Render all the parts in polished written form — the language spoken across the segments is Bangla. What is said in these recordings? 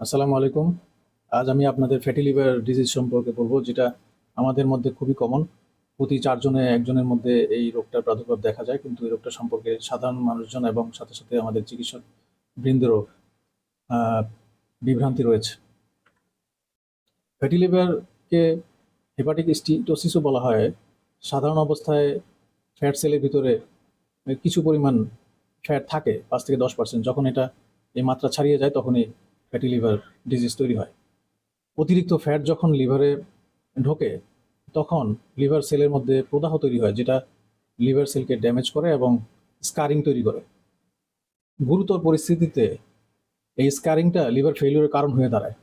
আসসালামু আলাইকুম। আজ আমি আপনাদের ফ্যাটি লিভার ডিজিজ সম্পর্কে বলবো, যেটা আমাদের মধ্যে খুবই কমন। প্রতি ৪ জনে ১ জনের মধ্যে এই রোগটার প্রাদুর্ভাব দেখা যায়। কিন্তু এই রোগটা সম্পর্কে সাধারণ মানুষজন এবং সাথে, সাথে আমাদের চিকিৎসক বৃন্দেরও আ বিভ্রান্তি রয়েছে। ফ্যাটি লিভারকে হেপাটিক স্টিটোসিসও বলা হয়। সাধারণ অবস্থায় ফ্যাট সেলের ভিতরে কিছু পরিমাণ ফ্যাট থাকে ৫ থেকে ১০%। যখন এটা এই মাত্রা ছাড়িয়ে যায় তখনই ফ্যাটি লিভার ডিজিজ তৈরি হয়। অতিরিক্ত ফ্যাট যখন লিভারে ঢোকে তখন লিভার সেলের মধ্যে প্রদাহ তৈরি হয়, যেটা লিভার সেলকে ড্যামেজ করে এবং স্কারিং তৈরি করে। গুরুতর পরিস্থিতিতে এই স্কারিংটা লিভার ফেলিউরের কারণ হয়ে দাঁড়ায়।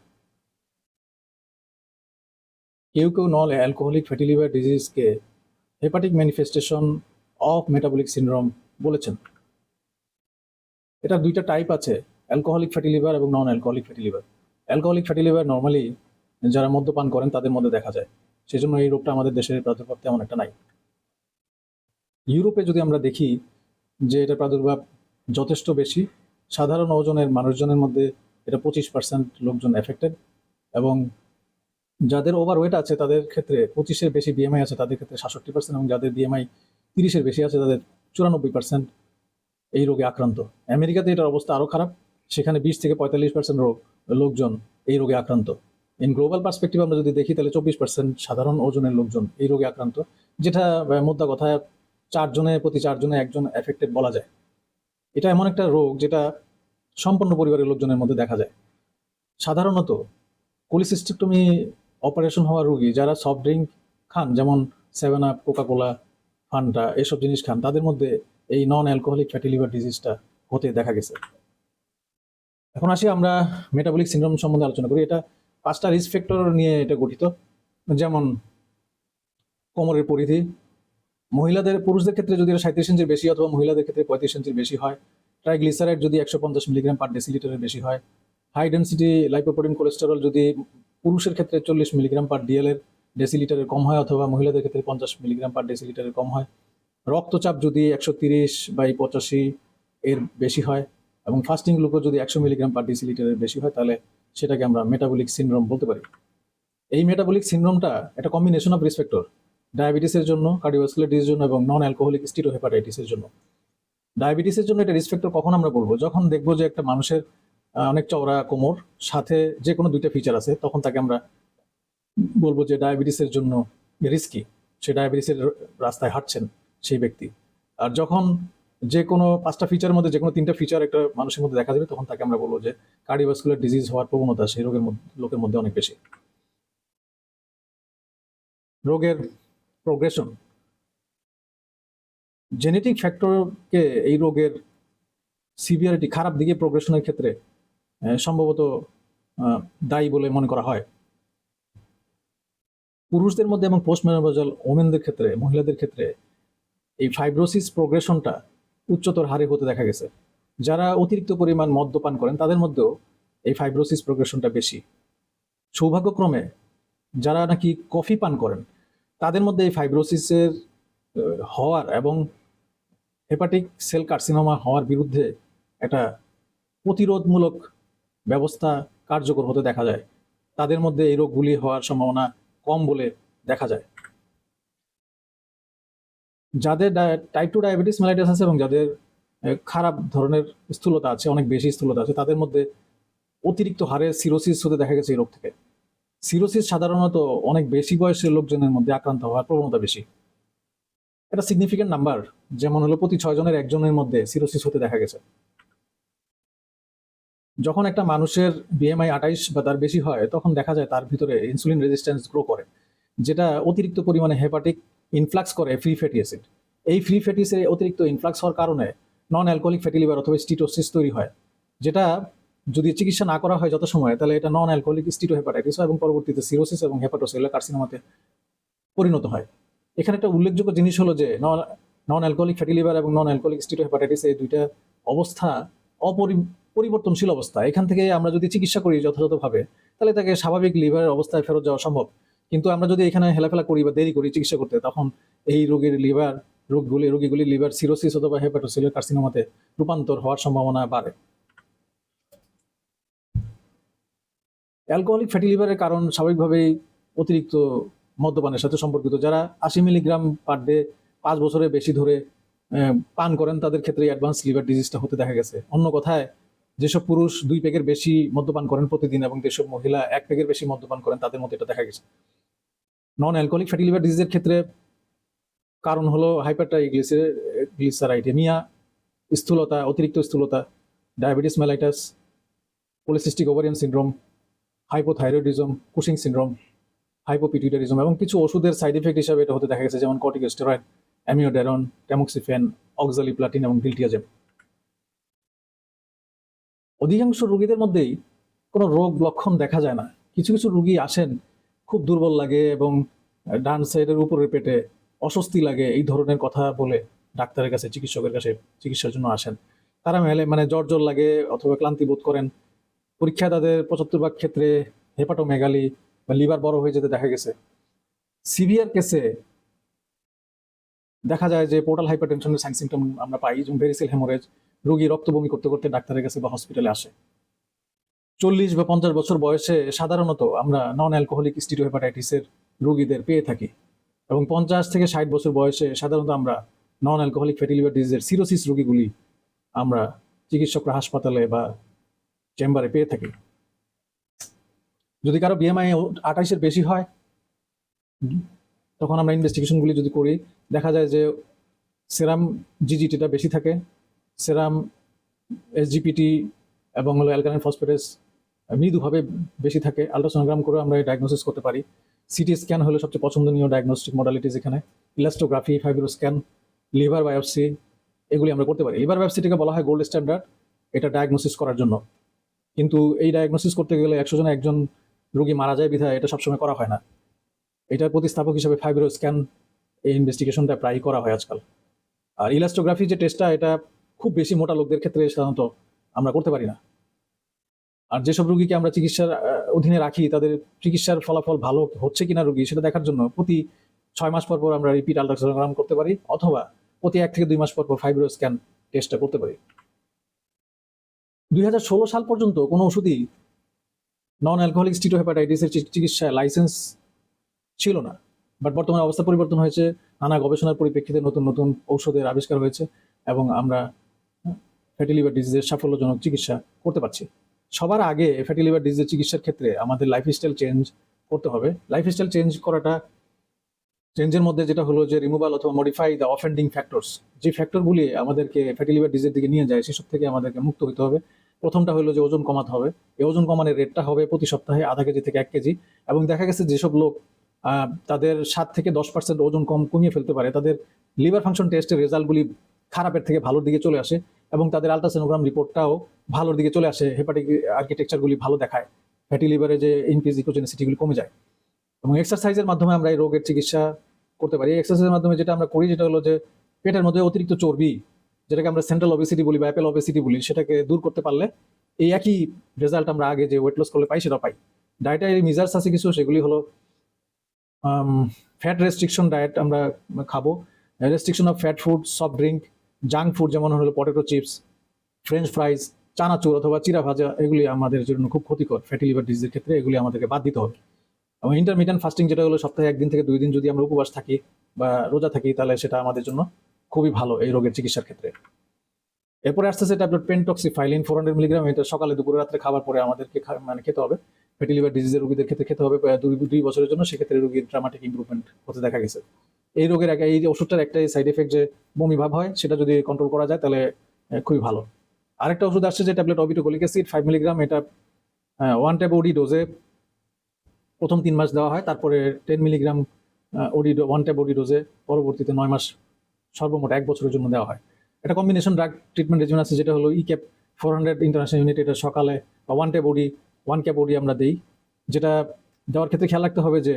কেউ কেউ নন অ্যালকোহলিক ফ্যাটি লিভার ডিজিজকে hepatic manifestation of metabolic syndrome বলেছেন। এটা দুইটা টাইপ আছে, অ্যালকোহলিক ফ্যাটি লিভার এবং non alcoholic fatty liver. Alcoholic fatty liver normally যারা মদ্যপান করেন তাদের মধ্যে দেখা যায়, সেজন্য এই রোগটা আমাদের দেশের প্রাদুর্ভাব তেমন একটা নাই। ইউরোপে যদি আমরা দেখি যে এটার প্রাদুর্ভাব যথেষ্ট বেশি। সাধারণ ওজনের মানুষজনের মধ্যে এটা 25% লোকজন এফেক্টেড, এবং যাদের ওভারওয়েট আছে তাদের ক্ষেত্রে 25-এর বেশি বিএমআই আছে তাদের ক্ষেত্রে 67%, এবং যাদের বিএমআই 30-এর বেশি আছে তাদের 94% এই রোগে আক্রান্ত। আমেরিকাতে এটার অবস্থা আরও খারাপ, সেখানে 20 থেকে 45% লোকজন এই রোগে আক্রান্ত। ইন গ্লোবাল পার্সপেক্টিভ আমরা যদি দেখি তাহলে 24% সাধারণ ওজনের লোকজন এই রোগে আক্রান্ত, যেটা মোদ্দা কথায় 4 জনের প্রতি 4 জনে 1 জন এফেক্টেড বলা যায়। এটা এমন একটা রোগ যেটা সম্পূর্ণ পরিবারের লোকজনের মধ্যে দেখা যায়। সাধারণত কোলিসিস্টেক্টমি অপারেশন হওয়া রোগী যারা সফট ড্রিঙ্ক খান, যেমন 7 আপ, কোকা-কোলা, ফান্টা, এসব জিনিস খান, তাদের মধ্যে এই নন অ্যালকোহলিক ফ্যাটি লিভার ডিজিজটা হতে দেখা গেছে। এখন আসি আমরা মেটাবলিক সিনড্রোম সম্বন্ধে আলোচনা করি। এটা 5টা রিস্ক ফ্যাক্টর নিয়ে এটা গঠিত, যেমন কোমরের পরিধি। পুরুষদের ক্ষেত্রে যদি এটা 37 ইঞ্চির বেশি অথবা মহিলাদের ক্ষেত্রে 35 ইঞ্চির বেশি হয়। ট্রাইগ্লিসারাইড যদি 150 মিলিগ্রাম পার ডেসিলিটারের বেশি হয়। হাই ডেন্সিটি লাইপোপ্রোটিন কোলেস্টেরল যদি পুরুষের ক্ষেত্রে 40 মিলিগ্রাম পার ডিএল এর ডেসিলিটারের কম হয় অথবা মহিলাদের ক্ষেত্রে 50 মিলিগ্রাম পার ডেসিলিটারের কম হয়। রক্তচাপ যদি 130/85 এর বেশি হয়, এবং ফাস্টিং গ্লুকোজ যদি 100 মিলিগ্রাম পার ডেসিলিটারের বেশি হয়, তাহলে সেটাকে আমরা মেটাবলিক সিনড্রোম বলতে পারি। এই মেটাবলিক সিনড্রোমটা একটা কম্বিনেশন অফ রিস্ক ফ্যাক্টর, ডায়াবেটিসের জন্য, কার্ডিওভাস্কুলার ডিজিজের জন্য এবং নন অ্যালকোহলিক স্টিটোহেপাটাইটিসের জন্য। ডায়াবেটিসের জন্য এটা রিস্ক ফ্যাক্টর কখন আমরা বলবো? যখন দেখবো যে একটা মানুষের অনেক চওড়া কোমর, সাথে যে কোনো 2টা ফিচার আছে, তখন তাকে আমরা বলবো যে ডায়াবেটিসের জন্য রিস্কি, সে ডায়াবেটিসের রাস্তায় হাঁটছেন সেই ব্যক্তি। আর যখন যে কোনো 5টা ফিচারের মধ্যে যে কোনো 3টা ফিচার একটা মানুষের মধ্যে দেখা যাবে, তখন তাকে আমরা বলবো যে কার্ডিওভাস্কুলার ডিজিজ হওয়ার প্রবণতা সেই লোকের মধ্যে অনেক বেশি। রোগের প্রোগ্রেশন, জেনেটিক ফ্যাক্টরকে এই রোগের সিভিয়ারিটি, খারাপ দিকে প্রোগ্রেশনের ক্ষেত্রে সম্ভবত দায়ী বলে মনে করা হয়। পুরুষদের মধ্যে এবং পোস্ট মেনোপজাল ওমেনদের ক্ষেত্রে, মহিলাদের ক্ষেত্রে এই ফাইব্রোসিস প্রোগ্রেশনটা উচ্চতর হারে হতে দেখা গেছে। যারা অতিরিক্ত পরিমাণ মদ্যপান করেন তাদের মধ্যেও এই ফাইব্রোসিস প্রোগ্রেশনটা বেশি। সৌভাগ্যক্রমে যারা নাকি কফি পান করেন তাদের মধ্যে এই ফাইব্রোসিসের হওয়ার এবং হেপাটিক সেল কার্সিনোমা হওয়ার বিরুদ্ধে একটা প্রতিরোধমূলক ব্যবস্থা কার্যকর হতে দেখা যায়। তাদের মধ্যে এই রোগগুলি হওয়ার সম্ভাবনা কম বলে দেখা যায়। যাদের টাইপ 2 ডায়াবেটিস মেলাইটাস আছে এবং যাদের খারাপ ধরনের স্থূলতা আছে, অনেক বেশি স্থূলতা আছে, তাদের মধ্যে অতিরিক্ত হারে সিরোসিস হতে দেখা গেছে এই রোগ থেকে। সিরোসিস সাধারণত অনেক বেশি বয়সের লোকজনের মধ্যে আক্রান্ত হওয়ার প্রবণতা বেশি। এটা সিগনিফিকেন্ট নাম্বার, যেমন হলো প্রতি 6 জনের 1 জনের মধ্যে সিরোসিস হতে দেখা গেছে। যখন একটা মানুষের বিএমআই 28 বা তার বেশি হয়, তখন দেখা যায় তার ভিতরে ইনসুলিন রেজিস্ট্যান্স গ্রো করে, যেটা অতিরিক্ত পরিমাণে হেপাটিক ইনফ্লাক্স করে ফ্রি ফ্যাটি অ্যাসিড। এই ফ্রি ফ্যাটি অ্যাসিড অতিরিক্ত ইনফ্লাক্স হওয়ার কারণে নন অ্যালকোহলিক ফ্যাটি লিভার অথবা স্টিটোসিস তৈরি হয়, যেটা যদি চিকিৎসা না করা হয় যত সময়, তাহলে এটা নন অ্যালকোহলিক স্টিটোহেপাটাইটিস হয় এবং পরবর্তীতে সিরোসিস এবং হেপাটোসেলুলার কার্সিনোমাতে পরিণত হয়। এখানে একটা উল্লেখযোগ্য জিনিস হলো যে নন অ্যালকোহলিক ফ্যাটি লিভার এবং নন অ্যালকোহলিক স্টিটোহেপাটাইটিস এই দুইটা অবস্থা পরিবর্তনশীল অবস্থা। এখান থেকে আমরা যদি চিকিৎসা করি যথাযথভাবে, তাহলে তাকে স্বাভাবিক লিভারের অবস্থায় ফেরত যাওয়া সম্ভব। কিন্তু আমরা যদি এখানে হেলাফেলা করি বা দেরি করি চিকিৎসা করতে, তখন এই রোগীগুলি লিভার সিরোসিস অথবা হেপাটোসেলুলার কার্সিনোমাতে রূপান্তর হওয়ার সম্ভাবনা বাড়ে। অ্যালকোহলিক ফ্যাটি লিভারের কারণ স্বাভাবিকভাবেই অতিরিক্ত মদ্যপানের সাথে সম্পর্কিত। যারা 80 মিলিগ্রাম পার ডে 5 বছরের বেশি ধরে পান করেন তাদের ক্ষেত্রে অ্যাডভান্স লিভার ডিজিজটা হতে দেখা গেছে। অন্য কথায়, যেসব পুরুষ 2 পেগের বেশি মদ্যপান করেন প্রতিদিন এবং যেসব মহিলা 1 পেগের বেশি মদ্যপান করেন তাদের মধ্যে এটা দেখা গেছে। নন অ্যালকোহলিক ফ্যাটি লিভার ডিজিজের ক্ষেত্রে কারণ হলো হাইপারট্রাইগ্লিসারাইডেমিয়া, স্থূলতা, অতিরিক্ত স্থূলতা, diabetes mellitus, polycystic ovarian syndrome, hypothyroidism, Cushing syndrome, hypopituitarism এবং কিছু ওষুধের সাইড ইফেক্ট হিসাবে এটা হতে দেখা গেছে, যেমন কর্টিকোস্টেরয়েড, অ্যামিওডারন, ট্যামোক্সিফেন, অক্সালিপ্লাটিন এবং ডিলটিয়াজেম। অধিকাংশ রোগীদের মধ্যেই কোনো রোগ লক্ষণ দেখা যায় না। কিছু কিছু রোগী আসেন খুব দুর্বল লাগে এবং ডান সাইডের উপরের পেটে অস্বস্তি লাগে, এই ধরনের কথা বলে ডাক্তারের কাছে, চিকিৎসকের কাছে চিকিৎসার জন্য আসেন। তারা মানে জ্বর জ্বর লাগে অথবা ক্লান্তি বোধ করেন। পরীক্ষায় তাদের 75 ভাগ ক্ষেত্রে হেপাটোমেগালি বা লিভার বড় হয়ে যেতে দেখা গেছে। সিভিয়ার কেসে দেখা যায় যে পোর্টাল হাইপারটেনশনের সাইন সিমটম আমরা পাই, যেমন ভেরিসেল হেমোরেজ। রোগী রক্ত বমি করতে করতে ডাক্তারের কাছে বা হসপিটালে আসে। 40 বা 50 বছর বয়সে সাধারণত আমরা নন অ্যালকোহলিক স্টিরিওহেপাটাইটিসের রোগীদের পেয়ে থাকি এবং 50 থেকে 60 বছর বয়সে সাধারণত আমরা নন অ্যালকোহলিক ফ্যাটি লিভার ডিজিজের সিরোসিস রোগীগুলি আমরা চিকিৎসকরা হাসপাতালে বা চেম্বারে পেয়ে থাকি। যদি কারো বিএমআই 28-এর বেশি হয়, তখন আমরা ইনভেস্টিগেশনগুলি যদি করি, দেখা যায় যে সেরাম জিজিটিটা বেশি থাকে, সেরাম এসজিপিটি এবং হলো অ্যালকালাইন ফসফেটাস মৃদুভাবে বেশি থাকে। আলট্রাসোনোগ্রাম করে আমরা ডায়াগনোসিস করতে পারি। সিটি স্ক্যান হলো সবচেয়ে পছন্দনীয় ডায়াগনস্টিক মডালিটিস এখানে। Elastography, fibro scan, liver biopsy এগুলি আমরা করতে পারি। লিভার বায়োপসিটিকে বলা হয় গোল্ড স্ট্যান্ডার্ড এটা ডায়াগনোসিস করার জন্য, কিন্তু এই ডায়াগনোসিস করতে গেলে 100 জনে একজন রোগী মারা যায় বিধায় এটা সবসময় করা হয় না। এটার প্রতিস্থাপক হিসেবে ফাইব্রো স্ক্যান এই ইনভেস্টিগেশনটা প্রায়ই করা হয় আজকাল। আর ইলাস্টোগ্রাফি যে টেস্টটা, এটা খুব বেশি মোটা লোকদের ক্ষেত্রে সাধারণত আমরা করতে পারি না। আর যেসব রোগীকে আমরা চিকিৎসার অধীনে রাখি তাদের চিকিৎসার ফলাফল ভালো হচ্ছে কিনা রোগী সেটা দেখার জন্য প্রতি 6 মাস পর পর আমরা রিপিট আলট্রাসোনোগ্রাম করতে পারি, অথবা প্রতি 1 থেকে 2 মাস পর পর ফাইব্রো স্ক্যান টেস্টটা করতে পারি। 2016 সাল পর্যন্ত কোনো ওষুধই নন অ্যালকোহলিক স্টিরিওহেপাটাইটিসের চিকিৎসায় লাইসেন্স ছিল না, বাট বর্তমানে অবস্থা পরিবর্তন হয়েছে। নানা গবেষণার পরিপ্রেক্ষিতে নতুন নতুন ঔষধের আবিষ্কার হয়েছে এবং আমরা ফ্যাটি লিভার ডিজিজের সাফল্যজনক চিকিৎসা করতে পারছি। সবার আগে ফ্যাটি লিভার ডিজিজের চিকিৎসার ক্ষেত্রে আমাদের লাইফস্টাইল চেঞ্জ করতে হবে। লাইফস্টাইল চেঞ্জ করাটা, চেঞ্জের মধ্যে যেটা হলো যে রিমুভাল অথবা মডিফাই দ্য অফেন্ডিং ফ্যাক্টরস, যে ফ্যাক্টরগুলি আমাদেরকে ফ্যাটি লিভার ডিজিজের দিকে নিয়ে যায় সেসব থেকে আমাদেরকে মুক্ত হতে হবে। প্রথমটা হলো যে ওজন কমাতে হবে। এই ওজন কমানোর রেটটা হবে প্রতি সপ্তাহে আধা কেজি থেকে 1 কেজি। এবং দেখা গেছে যেসব লোক তাদের 7 থেকে 10% ওজন কমিয়ে ফেলতে পারে, তাদের লিভার ফাংশন টেস্টের রেজাল্টগুলি খারাপের থেকে ভালোর দিকে চলে আসে এবং তাদের আলট্রাসোনোগ্রাম রিপোর্টটাও ভালোর দিকে চলে আসে। হেপাটিক আর্কিটেকচারগুলি ভালো দেখায়, ফ্যাটি লিভারে যে ইনক্রিজ ইকোজেনিসিটিগুলি কমে যায়। এবং এক্সারসাইজের মাধ্যমে আমরা এই রোগের চিকিৎসা করতে পারি। এক্সারসাইজের মাধ্যমে যেটা আমরা করি যেটা হলো যে পেটের মধ্যে অতিরিক্ত চর্বি, যেটাকে আমরা সেন্ট্রাল ওবেসিটি বলি বা অ্যাপেল ওবেসিটি বলি, সেটাকে দূর করতে পারলে এই একই রেজাল্ট আমরা আগে যে ওয়েট লস করলে পাই সেটা পাই। ডায়েটারি মেজার্স আছে কিছু, সেগুলি হলো ফ্যাট রেস্ট্রিকশন ডায়েট আমরা খাবো, restriction of fat food, soft drink, junk food যেমন হলো পটেটো চিপস, ফ্রেঞ্চ ফ্রাইজ, চানাচুর অথবা চিরা ভাজা, এগুলি আমাদের জন্য খুব ক্ষতিকর ফ্যাটি লিভার ডিজিজের ক্ষেত্রে। এগুলি আমাদেরকে বাদ দিতে হবে। এবং ইন্টারমিডিয়েন্ট ফাস্টিং যেটা হলো সপ্তাহে 1 দিন থেকে 2 দিন যদি আমরা উপবাস থাকি বা রোজা থাকি, তাহলে সেটা আমাদের জন্য খুবই ভালো এই রোগের চিকিৎসার ক্ষেত্রে। এরপরে আসতেছে ট্যাবলেট পেন্টক্সিফাইলিন 400 মিলিগ্রাম। এটা সকালে দুপুরে রাত্রে খাবার পরে আমাদেরকে খেতে হবে। ফ্যাটি লিভার ডিজিজের রোগীদের ক্ষেত্রে খেতে হবে 2 বছরের জন্য। সেক্ষেত্রে রোগীর ড্রামাটিক ইমপ্রুভমেন্ট হতে দেখা গেছে। এই রোগের এই ওষুধটার একটাই সাইড এফেক্ট যে বমি ভাব হয়, সেটা যদি কন্ট্রোল করা যায় তাহলে খুবই ভালো। আরেকটা ওষুধ আসছে যে ট্যাবলেট অবিটোকোলিক অ্যাসিড 5 মিলিগ্রাম। এটা 1 ট্যাব ওডি ডোজে প্রথম 3 মাস দেওয়া হয়, তারপরে 10 মিলিগ্রাম 1 ট্যাব ওডি ডোজে পরবর্তীতে 9 মাস, সর্বমোট 1 বছরের জন্য দেওয়া হয়। একটা কম্বিনেশন ড্রাগ ট্রিটমেন্ট রেজিমেন্ট আছে যেটা হলো ইক্যাপ 400 ইন্টারন্যাশনাল ইউনিট। এটা সকালে বা 1 ক্যাপ ওডি আমরা দিই। যেটা দেওয়ার ক্ষেত্রে খেয়াল রাখতে হবে যে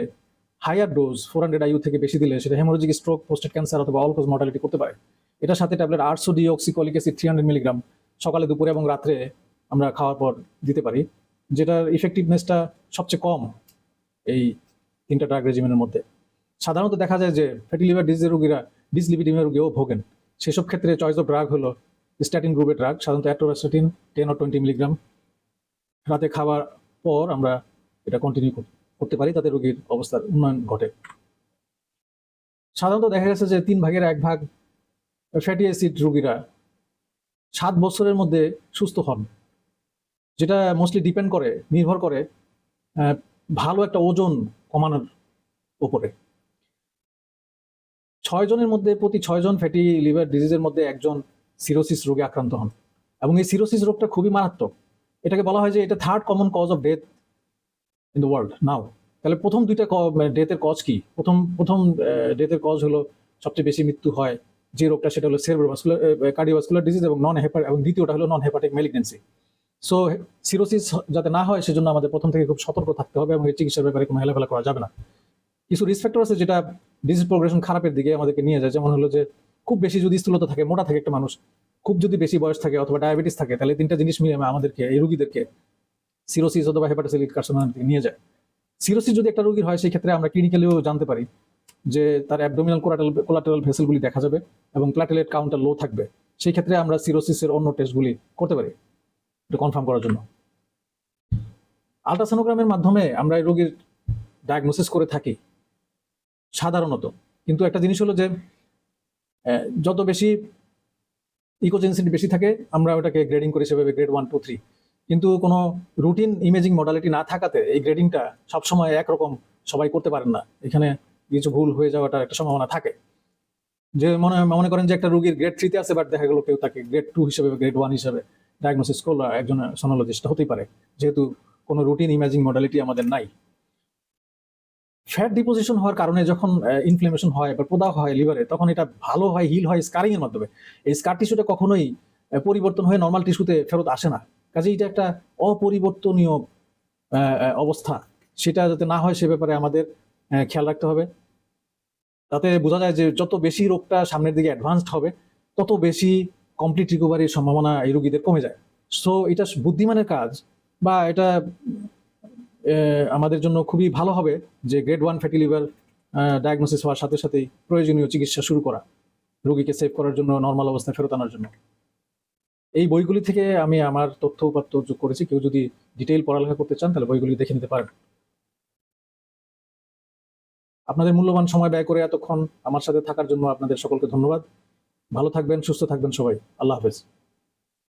হায়ার ডোজ 400 IU থেকে বেশি দিলে সেটা হেমোরেজিক স্ট্রোক, প্রোস্টেট ক্যান্সার অথবা অল কজ মর্টালিটি করতে পারে। এটার সাথে ট্যাবলেট 800 ডিঅক্সিকোলিক অ্যাসিড 300 মিলিগ্রাম সকালে, দুপুরে এবং রাত্রে আমরা খাওয়ার পর দিতে পারি, যেটার ইফেক্টিভনেসটা সবচেয়ে কম এই 3টা ড্রাগ রেজিমেনের মধ্যে। সাধারণত দেখা যায় যে ফ্যাটি লিভার ডিজিজের রোগীরা ডিসলিপিডিমিয়া রোগেও ভোগেন। সেসব ক্ষেত্রে চয়েস অফ ড্রাগ হলো স্ট্যাটিন গ্রুপের ড্রাগ, সাধারণত অ্যাটোরাস্টাটিন 10 or 20 মিলিগ্রাম। রাতে খাওয়ার পর আমরা এটা কন্টিনিউ করতে পারি, তাতে রোগীর অবস্থার উন্নয়ন ঘটে। সাধারণত দেখা গেছে যে 1/3 ফ্যাটি অ্যাসিড রোগীরা 7 বছরের মধ্যে সুস্থ হন, যেটা মোস্টলি নির্ভর করে ভালো একটা ওজন কমানোর উপরে। 6 জনের মধ্যে প্রতি 6 জন ফ্যাটি লিভার ডিজিজের মধ্যে একজন সিরোসিস রোগে আক্রান্ত হন, এবং এই সিরোসিস রোগটা খুবই মারাত্মক। এটাকে বলা হয় যে এটা 3rd common cause of death in the world now. তাহলে প্রথম দুইটা ডেথের কজ কি? প্রথম ডেথের কজ হলো, সবচেয়ে বেশি মৃত্যু হয় যে রোগটা, সেটা হলো সেরেব্রোভাস্কুলার কার্ডিওভাস্কুলার ডিজিজ, এবং দ্বিতীয়টা হলো নন হেপাটিক ম্যালিগন্যান্সি। সো সিরোসিস যাতে না হয় সেজন্য আমাদের প্রথম থেকে খুব সতর্ক থাকতে হবে, এবং এই চিকিৎসার ব্যাপারে কোনো হেলাফেলা করা যাবে না। কিছু রিস্ক ফ্যাক্টর আছে যেটা ডিজিজ প্রোগ্রেশন খারাপের দিকে আমাদেরকে নিয়ে যায়। যেমন হলো যে খুব বেশি যদি স্থূলতা থাকে, মোটা থাকে একটা মানুষ, খুব যদি বেশি বয়স থাকে, অথবা ডায়াবেটিস থাকে, তাহলে 3টা জিনিস মিলে আমাদেরকে, এই রোগীদেরকে সিরোসিস অথবা হেপাটোসেলিক কার্সিনোমার দিকে নিয়ে যায়। সিরোসিস যদি একটা রোগীর হয়, সেই ক্ষেত্রে আমরা ক্লিনিক্যালিও জানতে পারি যে তার অ্যাবডোমিনাল কোলাটেরাল ভেসেলগুলি দেখা যাবে এবং প্ল্যাটেলেট কাউন্টার লো থাকবে। সেই ক্ষেত্রে আমরা সিরোসিসের অন্য টেস্টগুলি করতে পারি এটা কনফার্ম করার জন্য। আলট্রাসোনোগ্রামের মাধ্যমে আমরা এই রোগীর ডায়াগনোসিস করে থাকি সাধারণত, কিন্তু একটা জিনিস হলো যে যত বেশি ইকোজেন্সিটি বেশি থাকে, আমরা ওটাকে গ্রেডিং করি সেভাবে গ্রেড 1, 2, 3। কিন্তু কোনো রুটিন ইমেজিং মডালিটি না থাকাতে এই গ্রেডিংটা সবসময় একরকম সবাই করতে পারেন না। এখানে কিছু ভুল হয়ে যাওয়াটার একটা সম্ভাবনা থাকে। যে মনে করেন যে একটা রোগীর গ্রেড 3-তে আছে, বাট দেখা গেল কেউ তাকে গ্রেড 2 হিসেবে, গ্রেড 1 হিসেবে ডায়াগনোসিস করলো একজন সোনোলজিস্ট, হতেই পারে, যেহেতু কোনো রুটিন ইমেজিং মডালিটি আমাদের নাই। ফ্যাট ডিপোজিশন হওয়ার কারণে যখন ইনফ্লেমেশন হয় বা প্রদাহ হয় লিভারে, তখন এটা ভালো হয়, হিল হয় স্কারিং এর মাধ্যমে। এই স্কার টিস্যুটা কখনোই পরিবর্তন হয়ে নর্মাল টিস্যুতে ফেরত আসে না। কাজে এটা একটা অপরিবর্তনীয় অবস্থা, সেটা যাতে না হয় সে ব্যাপারে আমাদের খেয়াল রাখতে হবে। তাতে বোঝা যায় যে যত বেশি রোগটা সামনের দিকে অ্যাডভান্সড হবে, তত বেশি কমপ্লিট রিকভারির সম্ভাবনা এই রোগীদের কমে যায়। সো এটা বুদ্ধিমানের কাজ, বা এটা আমাদের জন্য খুবই ভালো হবে যে গ্রেড 1 ফ্যাটি লিভার ডায়াগনোসিস হওয়ার সাথে সাথেই প্রয়োজনীয় চিকিৎসা শুরু করা, রোগীকে সেভ করার জন্য, নর্মাল অবস্থায় ফেরত আনার জন্য। এই বইগুলি থেকে আমি আমার তথ্য উপাত্ত যোগ করেছি। কেউ যদি ডিটেইল পড়ালেখা করতে চান, তাহলে বইগুলি দেখে নিতে পারেন। আপনাদের মূল্যবান সময় ব্যয় করে এতক্ষণ আমার সাথে থাকার জন্য আপনাদের সকলকে ধন্যবাদ। ভালো থাকবেন, সুস্থ থাকবেন সবাই। আল্লাহ হাফেজ।